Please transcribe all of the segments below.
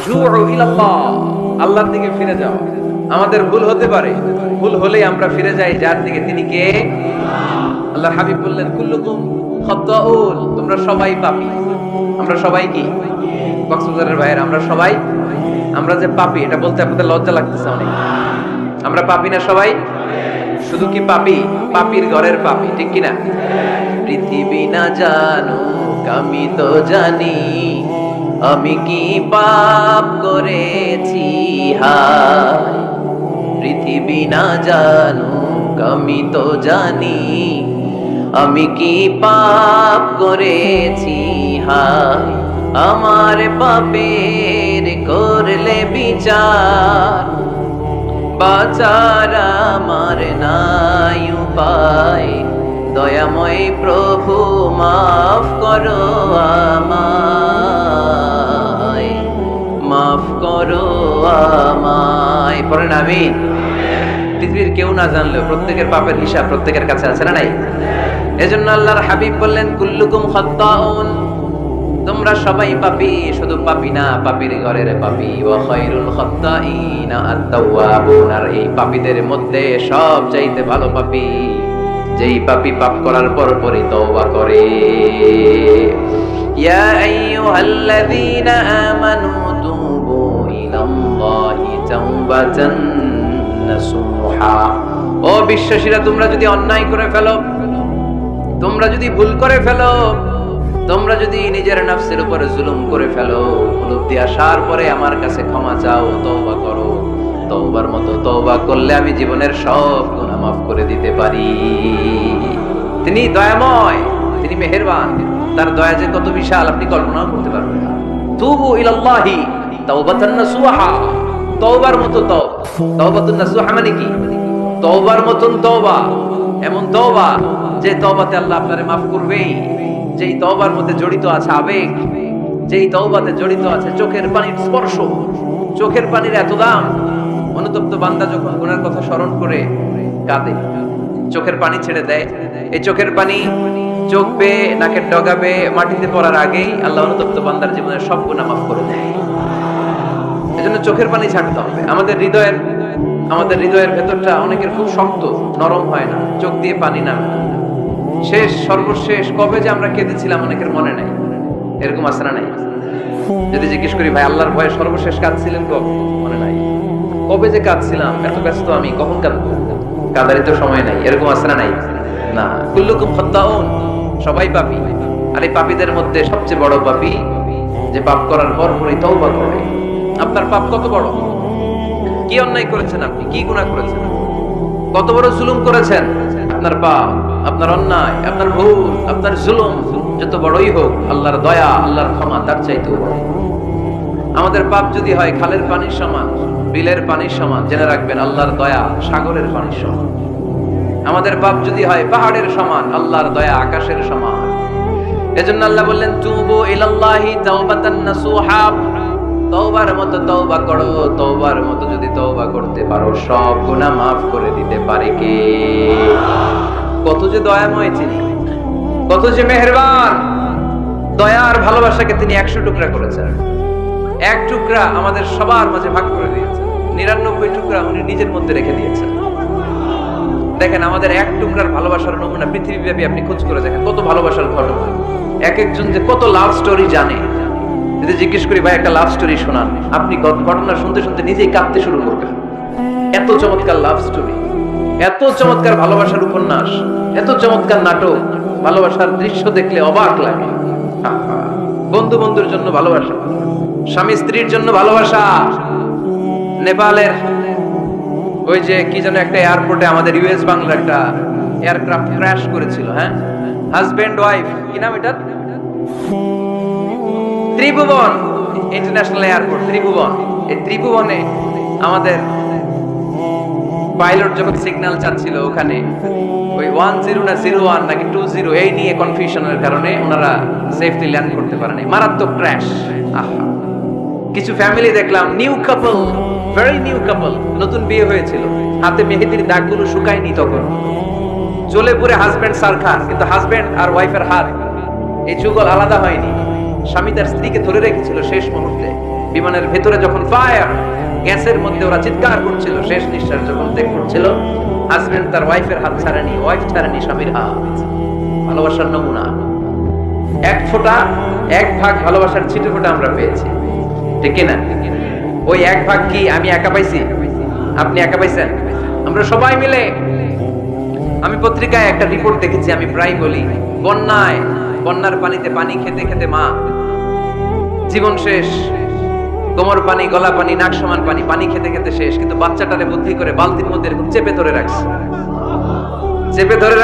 রুজুউ ইলাল্লাহ, আল্লাহর দিকে ফিরে যাও। আমাদের ভুল হতে পারে, ভুল হলেই আমরা ফিরে যাই যার দিকে, তিনি কে? আল্লাহর হাবিব বললেন কুল্লুকুম খাত্তাউন, তোমরা সবাই পাপী। আমরা সবাই কি? কক্সবাজারের ভাইয়েরা, আমরা যে পাপী, এটা বলতে আপনাদের লজ্জা লাগতেছে অনেক। আমরা পাপী না সবাই? শুধু কি পাপী? পাপীর ঘরের পাপী, ঠিক কিনা? পৃথিবী না জানুক আমি তো জানি, আমি কি পাপ করেছি হায়। পৃথিবী না জানুক আমি তো জানি, আমি কি পাপ করেছি হায়। আমার পাপের করলে বিচার, বাঁচার আমার নাই উপায়। দয়াময় প্রভু মাফ করো আমায়, মাফ করো আমায়। পড়েন আমিন। পৃথিবীর কেউ না জানলেও প্রত্যেকের পাপের হিসাব প্রত্যেকের কাছে আছে না নাই? এজন্য আল্লাহর হাবিব বললেন কুল্লুকুম খাত্তাউন, তোমরা সবাই পাপী, শুধু পাপী না, পাপীর ঘরের পাপী। ওয়া খায়রুল খাত্তাইনা আত-তাওয়াবুন, আর এই পাপীদের মধ্যে সবচাইতে ভালো পাপী যেই পাপী পাপ করার পরই তওবা করে। ইয়া আইয়ুহাল্লাযীনা আমানু তুবু ইলাল্লাহি তাওবাতান নাসুহা। ও বিশ্বাসীরা, তোমরা যদি অন্যায় করে ফেলো, তোমরা যদি ভুল করে ফেলো, তোমরা যদি নিজের নফসের উপরে জুলুম করে ফেলো, উপলব্ধি আসার পরে আমার কাছে ক্ষমা চাও, তওবা করো। তওবার মতো তওবা করলে আমি জীবনের সব গুনাহ মাফ করে দিতে পারি। তিনি দয়াময়, তিনি মেহেরবান, তার দয়া যে কত বিশাল আপনি কল্পনা করতে পারবেন না। তুবু ইলাল্লাহি তাওবাতান নাসুহা, তওবার মতো তওবা। তাওবাতুন নাসুহা মানে কি? তওবার মতন তওবা, এমন তওবা যে তওবাতে আল্লাহ আপনারে মাফ করবেই। যেই তওবার মধ্যে জড়িত আছে আবেগ, যেই তওবাতে জড়িত আছে চোখের পানির স্পর্শ, চোখের পানির এত দাম। অনুতপ্ত বান্দা যখন গুনার কথা স্মরণ করে কাঁদে, চোখের পানি ছেড়ে দেয়, এই চোখের পানি চোখ বেয়ে নাকের ডগা বেয়ে মাটিতে পড়ার আগেই আল্লাহ অনুতপ্ত বান্দার জীবনের সব গুনাহ মাফ করে দেয়। এজন্য চোখের পানি ছাড়তে হবে। আমাদের হৃদয়ের ভেতরটা অনেকের খুব শক্ত, নরম হয় না, চোখ দিয়ে পানি নামে। সর্বশেষ কবে যে আমরা কেঁদেছিলাম অনেকের মনে নাই। এরকম আছে না নাই? যদি জিজ্ঞেস করি ভাই আল্লাহর ভয়ে সর্বশেষ কাঁদছিলেন কবে? মনে নাই। কবে যে কাঁদছিলাম, এত ব্যস্ত আমি, কখন কাঁদবো? কাঁদারই তো সময় নাই। এরকম আছে না নাই? না। কুল্লুকুম খাত্তাউন, সবাই পাপী। আর এই পাপীদের মধ্যে সবচেয়ে বড় পাপী যে পাপ করার পরই তওবা করে। আপনার পাপ কত বড়? কি অন্যায় করেছেন আপনি? কি গুনাহ করেছেন? কত বড় জুলুম করেছেন? আপনার পাপ, আপনার অন্যায়, আপনার ভুল, আপনার জুলুম যত বড়ই হোক, আল্লাহর দয়া, আল্লাহর ক্ষমা তার চাইতেও বড়। আমাদের পাপ যদি হয় খালের পানির সমান, বিলের পানির সমান, জেনে রাখবেন আল্লাহর দয়া সাগরের পানির সমান। আমাদের পাপ যদি হয় পাহাড়ের সমান, আল্লাহর দয়া আকাশের সমান। এজন্য আল্লাহ বললেন তুবু ইলাল্লাহি তাওবাতান নাসুহা, তওবার মতো তওবা করো। তওবার মতো যদি তওবা করতে পারো, সব গুনাহ মাফ করে দিতে পারে কে? কত যে দয়াময় তিনি, কত যে মেহেরবান। দয়া আর ভালোবাসাকে তিনি 100 টুকরা করেছেন। এক টুকরা আমাদের সবার মাঝে ভাগ করে দিয়েছেন, 99 টুকরা উনি নিজের মধ্যে রেখে দিয়েছেন। দেখেন আমাদের এক টুকরার ভালোবাসার নমুনা পৃথিবীব্যাপী আপনি খোঁজ করে দেখেন, কত ভালোবাসার ঘটনা। এক একজন যে কত লাভ স্টোরি জানে। যদি জিজ্ঞেস করি ভাই একটা লাভ স্টোরি শোনান, আপনি ঘটনা শুনতে শুনতে নিজেই কাঁদতে শুরু করবেন। এত চমৎকার লাভ স্টোরি, এত চমৎকার ভালোবাসার উপন্যাস, এত চমৎকার নাটক। ভালোবাসার দৃশ্য দেখলে অবাক লাগে। বন্ধু বন্ধুর জন্য ভালোবাসা, স্বামী স্ত্রীর জন্য ভালোবাসা। নেপালের ওই যে কি যেন একটা এয়ারপোর্টে আমাদের ইউএস বাংলার একটা এয়ারক্রাফট ক্র্যাশ করেছিল। হ্যাঁ, হাজবেন্ড ওয়াইফ, কি নাম এটা? ত্রিভুবন ইন্টারন্যাশনাল এয়ারপোর্ট, ত্রিভুবন। এই ত্রিভুবনে আমাদের পাইলট যখন সিগন্যাল চাচ্ছিল, ওখানে ওই 10 না 01 নাকি 20 এই নিয়ে কনফিউশনের কারণে ওনারা সেফলি ল্যান্ড করতে পারেনি। মারাত্মক ক্র্যাশ। আহা, কিছু ফ্যামিলি দেখলাম, নিউ কাপল, ভেরি নিউ কাপল, নতুন বিয়ে হয়েছিল, হাতে মেহেদির দাগগুলো শুকায়নি তখন, জ্বলে পুড়ে হাজবেন্ড সারখার, কিন্তু হাজবেন্ড আর ওয়াইফের হাত এই যুগল আলাদা হয়নি। স্বামী তার স্ত্রীকে ধরে রেখেছিল শেষ মুহূর্তে, বিমানের ভেতরে যখন ফায়ার, গ্যাসের মধ্যে ওরা চিৎকার করছিল, শেষ নিঃশ্বাস যখন ত্যাগ করছিল, হাজবেন্ড তার ওয়াইফের হাত ছাড়েনি, ওয়াইফ ছাড়েনি স্বামীর হাত। ভালোবাসার নমুনা। এক ভাগ ভালোবাসার ছিটে ফোঁটা আমরা পেয়েছি, ঠিক না? ওই এক ভাগ কি আমি একা পাইছি? আপনি একা পাইছেন? আমরা সবাই মিলে। আমি পত্রিকায় একটা রিপোর্ট দেখেছি, আমি প্রায় বলি, বন্যার পানিতে পানি খেতে খেতে মা জীবন শেষ, কোমর পানি, গলা পানি, নাক সমান পানি, পানি খেতে খেতে শেষ, কিন্তু বাচ্চাটারে বুদ্ধি করে বালতির মধ্যে চেপে ধরে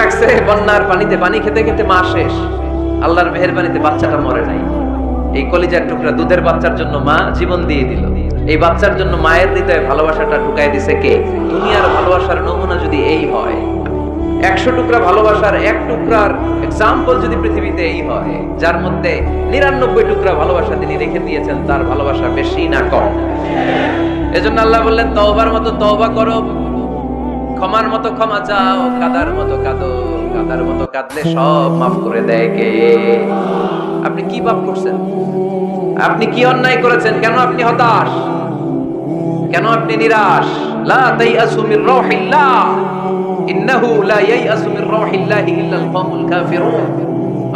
রাখছে। বন্যার পানিতে পানি খেতে খেতে মা শেষ, আল্লাহর মেহেরবানিতে বাচ্চাটা মরে নাই। এই কলিজার টুকরা দুধের বাচ্চার জন্য মা জীবন দিয়ে দিল। এই বাচ্চার জন্য মায়ের হৃদয়ে ভালোবাসাটা ঢুকাই দিছে কে? দুনিয়ার ভালোবাসার নমুনা যদি এই হয়, 100 টুকরা ভালোবাসার 1 টুকরার এক্সাম্পল যদি পৃথিবীতে এই হয়, যার মধ্যে 99 টুকরা ভালোবাসা তিনি রেখে দিয়েছেন, তার ভালোবাসা বেশি না কম? এজন্য আল্লাহ বললেন, তওবার মতো তওবা করো, ক্ষমার মতো ক্ষমা চাও, কাদার মতো কাঁদো, কাদার মতো কাঁদলে সব মাফ করে দেয় কে? আপনি কি পাপ করছেন? আপনি কি অন্যায় করেছেন? কেন আপনি হতাশ? কেন আপনি নিরাশ? লা তাইয়াসু মির রাহিল্লাহ, ইন্নাহু লা ইয়াইয়াসু মির রাহিল্লাহি ইল্লাল কওমুল কাফিরুন।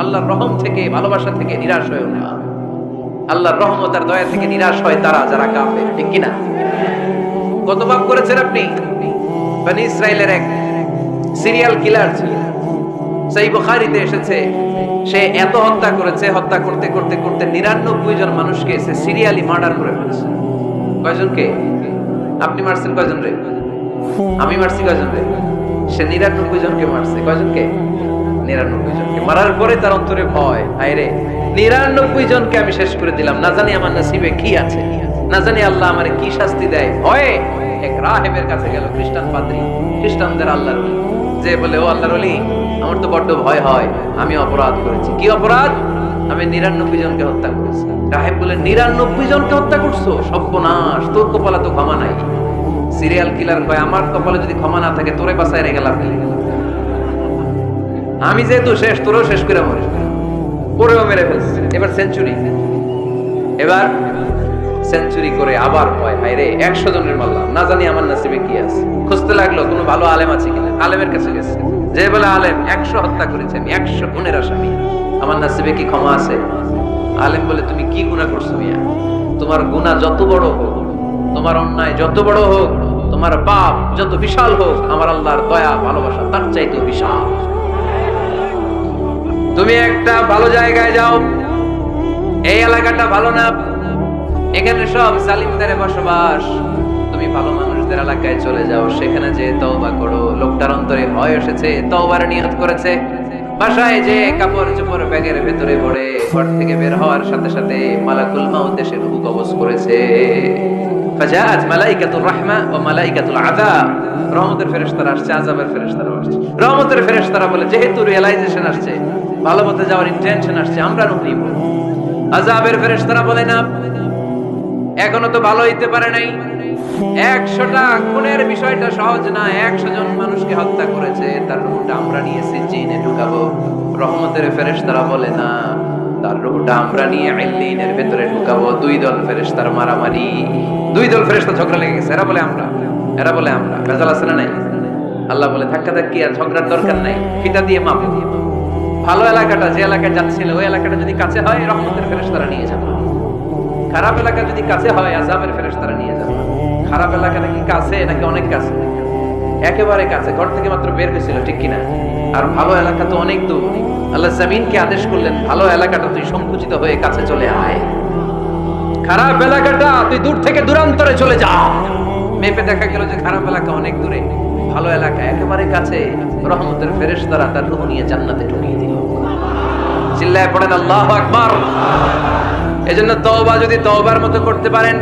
আল্লাহর রহম থেকে, ভালোবাসা থেকে নিরাশ হয়ো না। আল্লাহর রহমত আর দয়া থেকে নিরাশ হয় তারা যারা কাফের, ঠিক কি না? কত পাপ করেছেন আপনি? বনি ইসরাইলের এক সিরিয়াল কিলার ছিল, সহিহ বুখারীতে এসেছে। সে এত হত্যা করেছে, হত্যা করতে করতে করতে 99 জন মানুষকে সে সিরিয়ালি মার্ডার করে ফেলেছে। কয়জনকে? আপনি মারছেন কয়জন রে? আমি মারছি কয়জন রে? সে 99 জনকে মারছে। কয়জনকে? 99 জনকে। মারার পরে তার অন্তরে ভয়, হায় রে 99 জনকে আমি শেষ করে দিলাম, না জানি আমার নসিবে কি আছে, না জানি আল্লাহ আমারে কি শাস্তি দেয়। ভয়ে এক রাহেবের কাছে গেল, খ্রিস্টান পাদ্রী, খ্রিস্টানদের আল্লাহর ওলি, যে বলে, ও আল্লাহর ওলি, আমার তো বড্ড ভয় হয়, আমি অপরাধ করেছি। কি অপরাধ? আমি 99 জনকে হত্যা করেছি। রাহেব বলে, 99 জনকে হত্যা করছো? সর্বনাশ, তোর কপালে তো ক্ষমা নাই। সিরিয়াল কিলার কয়, আমার কপালে যদি ক্ষমা না থাকে তোরে বাঁচায় রেখে লাভ নেই, আমি যেহেতু শেষ, তোরও শেষ করে মরে, পরেও মেরে ফেলছে। এবার সেঞ্চুরি করে আবার ভয়, হায় রে 100 জনের মারলাম, না জানি আমার নসিবে কি আছে। খুঁজতে লাগলো কোনো ভালো আলেম আছে কিনা। আলেমের কাছে গেছে, যে বলে, আলেম 100 হত্যা করেছে আমি, 100 খুনের আসামি, আমার নসিবে কি ক্ষমা আছে? আলেম বলে, তুমি কি গুনাহ করছো মিয়া? তোমার গুনাহ যত বড় হোক, তোমার অন্যায় যত বড় হোক, তোমার পাপ যত বিশাল হোক, আমার আল্লাহর দয়া ভালোবাসা তার চাইতে বিশাল। তুমি একটা ভালো জায়গায় যাও, এই এলাকাটা ভালো না, এখানে সব জালিমদের বসবাস, তুমি ভালো মানুষদের এলাকায় চলে যাও, সেখানে যে তওবা করো। লোকটার অন্তরে ভয় এসেছে, তওবার নিয়ত করেছে। বাসায় যে কাপড় চোপড় ব্যাগের ভেতরে ভরে ঘর থেকে বের হওয়ার সাথে সাথে মালাকুল মাউত এসে রূহ কবজ করেছে। ফাজাআত মালাইকাতুর রাহমা ওয়া মালাইকাতুল আযাব, রহমতের ফেরেশতারা আসছে, আযাবের ফেরেশতারা আসছে। রহমতের ফেরেশতারা বলে, যেহেতু রিয়ালাইজেশন আসছে, ভালো পথে যাওয়ার ইন্টেনশন আসছে, আমরা রূহ নিব। আযাবের ফেরেশতারা বলে, না, এখনো তো ভালো হইতে পারে নাই, 100টা খুনের বিষয়টা সহজ না, 100 জন মানুষকে হত্যা করেছে, তার রূহটা আমরা নিয়ে সিজিনে ঢুকাবো। রহমতের ফেরেশতারা বলে, না, তার রূহটা আমরা নিয়ে ইল্লিনের ভেতরে ঢুকাবো। 2 দল ফেরেশতার মারামারি, 2 দল ফেরেশতা ঝগড়া লেগে গেছে, এরা বলে আমরা, এরা বলে আমরা। ভেজাল আছে না নাই? আল্লাহ বলে, ধাক্কাধাক্কি আর ঝগড়ার দরকার নাই, ফিতা দিয়ে মাপ। ভালো এলাকাটা, যে এলাকায় যাচ্ছিল, ওই এলাকাটা যদি কাছে হয়, রহমতের ফেরেশতারা নিয়ে যাবে। খারাপ এলাকা যদি কাছে হয়, আযাবের ফেরেশতারা নিয়ে যাবে। খারাপ এলাকা নাকি কাছে, নাকি অনেক কাছে? একেবারে কাছে, ঘর থেকে মাত্র বের হয়েছিল, ঠিক কিনা? আর ভালো এলাকা তো অনেক দূর। আল্লাহ জমিনকে আদেশ করলেন, ভালো এলাকাটা তুই সংকুচিত হয়ে কাছে চলে আয়, খারাপ এলাকাটা তুই দূর থেকে দূরান্তরে চলে যা। মেপে দেখা গেল যে খারাপ এলাকা অনেক দূরে, ভালো এলাকা একেবারে কাছে। রহমতের ফেরেশতারা তার রূহ নিয়ে জান্নাতে ঢুকিয়ে দিল। চিল্লায় পড়েন আল্লাহু আকবার। এজন্য তওবা যদি তওবার মতো করতে পারেন,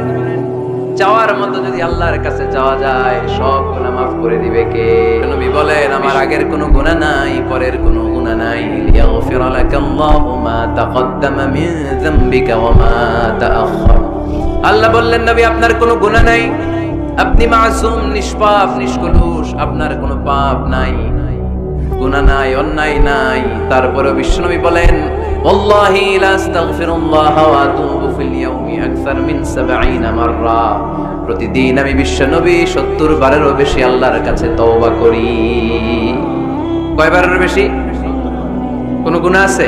চাওয়ার মতো যদি আল্লাহর কাছে যাওয়া যায়, সব গুনাহ মাফ করে দিবে কে? নবী বলেন, আমার আগের কোনো গুনাহ নাই, পরের কোনো গুনাহ নাই। লিয়াগফির লাকাল্লাহু মা তাকদ্দামা মিন যামবিকা ওয়া মা তাআখার। আল্লাহ বললেন, নবী আপনার কোনো গুনাহ নাই, আপনি মাসুম, নিষ্পাপ, নিষ্কলুষ, আপনার কোনো পাপ নাই, গুনাহ নাই, অন্যায় নাই। তারপরে বিশ্বনবী বলেন, ওয়াল্লাহি লা আস্তাগফিরুল্লাহ ওয়া আতুবু ফিল ইয়াউমি আকসার মিন 70 মাররা। প্রতিদিন আমি বিশ্বনবী 70 বারেরও বেশি আল্লাহর কাছে তওবা করি। কয়বারের বেশি? কোন গুনাহ আছে?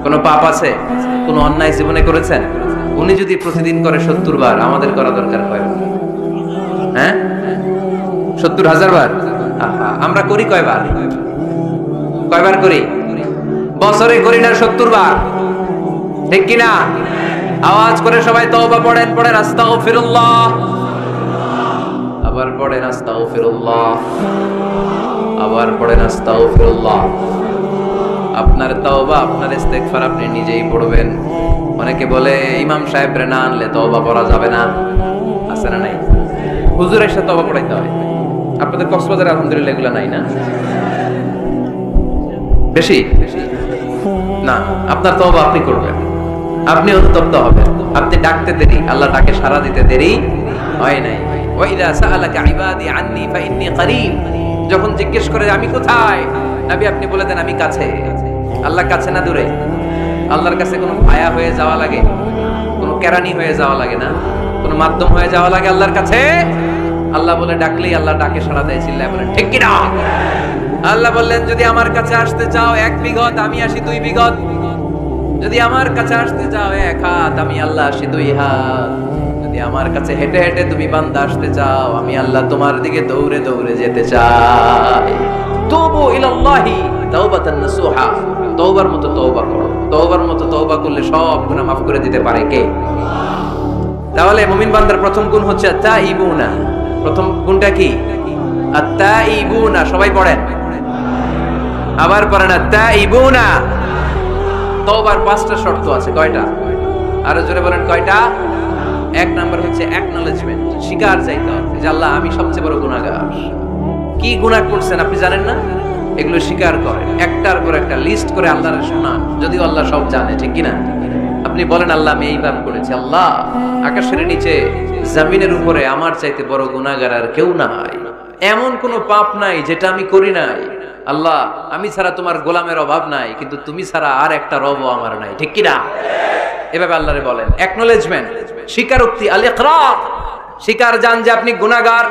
কোন পাপ আছে? কোন অন্যায় জীবনে করেছেন? উনি যদি প্রতিদিন করে 70 বার, আমাদের করা দরকার কয়বার? হ্যাঁ, 70,000 বার। আমরা করি কয়বার? কয়বার করি? বছরে করি না 70 বার, ঠিক কিনা? আওয়াজ করে সবাই তওবা পড়েন, পড়েন আস্তাগফিরুল্লাহ, আবার পড়েন আস্তাগফিরুল্লাহ, আবার পড়েন আস্তাগফিরুল্লাহ। আপনার তওবা, আপনার ইস্তেগফার আপনি নিজেই পড়বেন। অনেকে বলে ইমাম সাহেবরে না আনলে তওবা পড়া যাবে না, আছে না নাই? হুজুরের সাথে তওবা পড়াইতে হয়। আপনাদের কক্সবাজারে আলহামদুলিল্লাহ এগুলা নাই না? বেশি না, আপনার তওবা আপনি করবেন, আপনি অনুতপ্ত হবেন। আপনি ডাকতে দেরি, আল্লাহ ডাকে সাড়া দিতে দেরি হয় নাই। ওয়া ইযা সাআলাকা ইবাদি আন্নী ফাইন্নী করিব, যখন জিজ্ঞেস করে আমি কোথায়, নবী আপনি বলে দেন আমি কাছে। আল্লাহ কাছে না দূরে? আল্লাহর কাছে কোনো ভায়া হয়ে যাওয়া লাগে, কোনো কেরানি হয়ে যাওয়া লাগে না, কোনো মাধ্যম হয়ে যাওয়া লাগে আল্লাহর কাছে? আল্লাহ বলে ডাকলেই আল্লাহ ডাকে সাড়া দেয়। চিল্লায় বলেন ঠিক কি না? আল্লাহ বললেন যদি আমার কাছে আসতে চাও 1 বিঘত, আমি আসি 2 বিঘত। যদি আমার কাছে আসতে চাও 1 হাত, আমি আল্লাহ আসি 2 হাত। যদি আমার কাছে হেঁটে হেঁটে তুমি বান্দা আসতে চাও, আমি আল্লাহ তোমার দিকে দৌড়ে দৌড়ে যেতে চাই। তুবু ইলাল্লাহি তাওবাতান নাসুহা, তওবার মতো তওবা করো। তওবার মতো তওবা করলে সব গুনাহ মাফ করে দিতে পারে কে? তাহলে মুমিন বান্দার প্রথম গুণ হচ্ছে আত-তাইবুনা। প্রথম গুণটা কি? আত-তাইবুনা। সবাই পড়েন, আবার পড়েন আত-তাইবুনা। তওবার 5টা শর্ত আছে। কয়টা? আরো জোরে বলেন কয়টা? 1 নাম্বার হচ্ছে অ্যাকনলেজমেন্ট, স্বীকার চাইতে হবে যে আল্লাহ আমি সবচেয়ে বড় গুনাহগার। কি গুনাহ করছেন আপনি জানেন না? এগুলো স্বীকার করেন, একটার পর একটা লিস্ট করে আল্লাহর শোনান, যদিও আল্লাহ সব জানে, ঠিক কি না? আপনি বলেন আল্লাহ আমি এই পাপ করেছি, আল্লাহ আকাশের নিচে জমিনের উপরে আমার চাইতে বড় গুনাহগার আর কেউ নাই, এমন কোন পাপ নাই যেটা আমি করি নাই। আল্লাহ আমি ছাড়া তোমার গোলামের অভাব নাই, কিন্তু তুমি ছাড়া আর একটা রবও আমার নাই, ঠিক কি না? এভাবে আল্লাহরে বলেন। অ্যাকনলেজমেন্ট, স্বীকারোক্তি, আল ইকরার, স্বীকার জান যে আপনি গুনাহগার,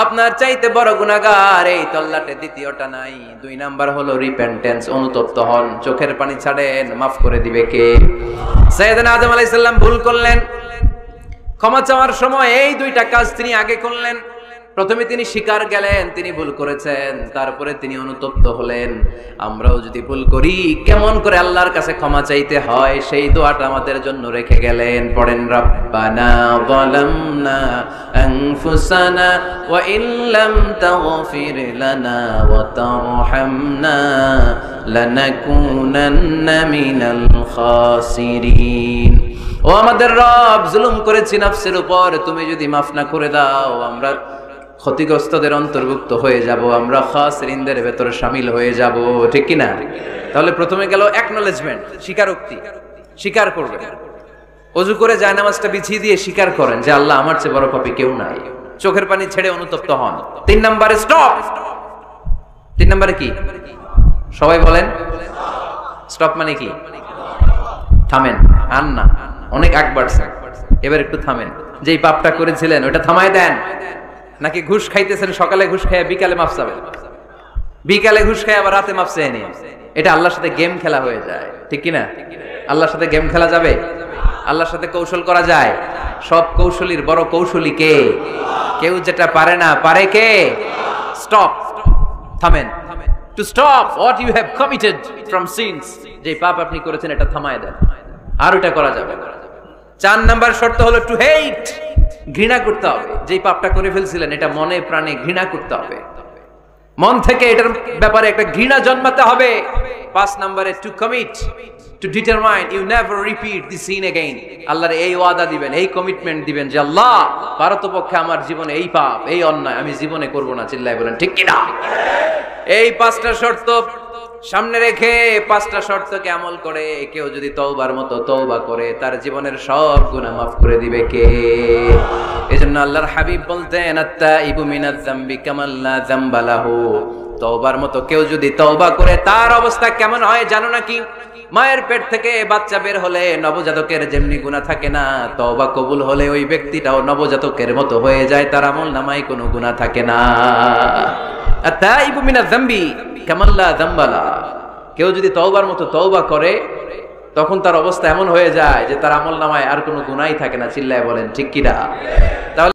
আপনার চাইতে বড় গুনাহগার এই তল্লাটে দ্বিতীয়টা নাই। 2 নাম্বার হলো রিপেন্টেন্স, অনুতপ্ত হন, চোখের পানি ছাড়েন, মাফ করে দিবে কে? সাইয়েদনা আদম আলাইহিস সালাম ভুল করলেন, ক্ষমা চাওয়ার সময় এই 2টা কাজ তিনি আগে করলেন। প্রথমে তিনি স্বীকার গেলেন তিনি ভুল করেছেন, তারপরে তিনি অনুতপ্ত হলেন। আমরাও যদি ভুল করি কেমন করে আল্লাহর কাছে ক্ষমা চাইতে হয় সেই দোয়াটা আমাদের জন্য রেখে গেলেন। পড়েন রব্বানা যালামনা আনফুসানা ওয়া ইল্লাম তাগফির লানা ওয়া তারহামনা লানাকুনান্না মিনাল খাসিরিন। ও আমাদের রব, জুলুম করেছি নফসের উপর, তুমি যদি মাফ না করে দাও আমরা ক্ষতিগ্রস্তদের অন্তর্ভুক্ত হয়ে যাব, আমরা খাসিরিনদের ভেতরে শামিল হয়ে যাব, ঠিক কি না? তাহলে প্রথমে গেল অ্যাকনলেজমেন্ট, স্বীকারোক্তি, স্বীকার করবেন। ওযু করে জায়নামাজটা বিছিয়ে দিয়ে স্বীকার করেন যে আল্লাহ আমার চেয়ে বড় পাপী কেউ নাই, চোখের পানি ছেড়ে অনুতপ্ত হন। 3 নম্বরে স্টপ। 3 নম্বরে কি? সবাই বলেন স্টপ মানে কি? থামেন, আন না, অনেক আগ বাড়ছে, এবার একটু থামেন। যেই পাপটা করেছিলেন ওটা থামায় দেন। নাকি ঘুষ খাইতেছেন, সকালে ঘুষ খাইয়া বিকালে মাফ চাবেন, বিকালে ঘুষ খাই আবার রাতে মাফ চেয়ে নিন, এটা আল্লাহর সাথে গেম খেলা হয়ে যায়, ঠিক কি না? আল্লাহর সাথে গেম খেলা যাবে? আল্লাহর সাথে কৌশল করা যায়? সব কৌশলীর বড় কৌশলী কে? কেউ যেটা পারে না, পারে কে? স্টপ, থামেন। To stop what you have committed from sins, যে পাপ আপনি করেছেন এটা থামায় দেন, আর ওটা করা যাবে না। 4 নাম্বার শর্ত হলো টু হেট, ঘৃণা করতে হবে। যেই পাপটা করে ফেলছিলেন এটা মনে প্রাণে ঘৃণা করতে হবে, মন থেকে এটার ব্যাপারে একটা ঘৃণা জন্মাতে হবে। 5 নম্বরে to commit, to determine you never repeat the sin again. আল্লাহর এই ওয়াদা দিবেন, এই কমিটমেন্ট দিবেন যে আল্লাহ পারতপক্ষে আমার জীবনে এই পাপ, এই অন্যায় আমি জীবনে করব না। চিল্লায় বলেন ঠিক কি না? এই 5টা শর্ত সামনে রেখে 5টা শর্তকে আমল করে কেউ যদি তওবার মতো তওবা করে তার জীবনের সব গুনাহ মাফ করে দিবে কে? এজন্য আল্লাহর হাবিব বলতেন আত-তাইবু মিনাজ যামবি কামাল লা যামবা লাহু। তওবার মতো কেউ যদি তওবা করে তার অবস্থা কেমন হয় জানো নাকি? মায়ের পেট থেকে বাচ্চা বের হলে নবজাতকের যেমনি গুনাহ থাকে না, তওবা কবুল হলে ওই ব্যক্তিটাও নবজাতকের মতো হয়ে যায়, তার আমলনামায় কোনো গুনাহ থাকে না। আত-তাইবু মিনাজ যামবি কামান লা যামবা লা। কেউ যদি তওবার মতো তওবা করে তখন তার অবস্থা এমন হয়ে যায় যে তার আমলনামায় আর কোনো গুনাহই থাকে না। চিল্লায় বলেন ঠিক কিনা? তাহলে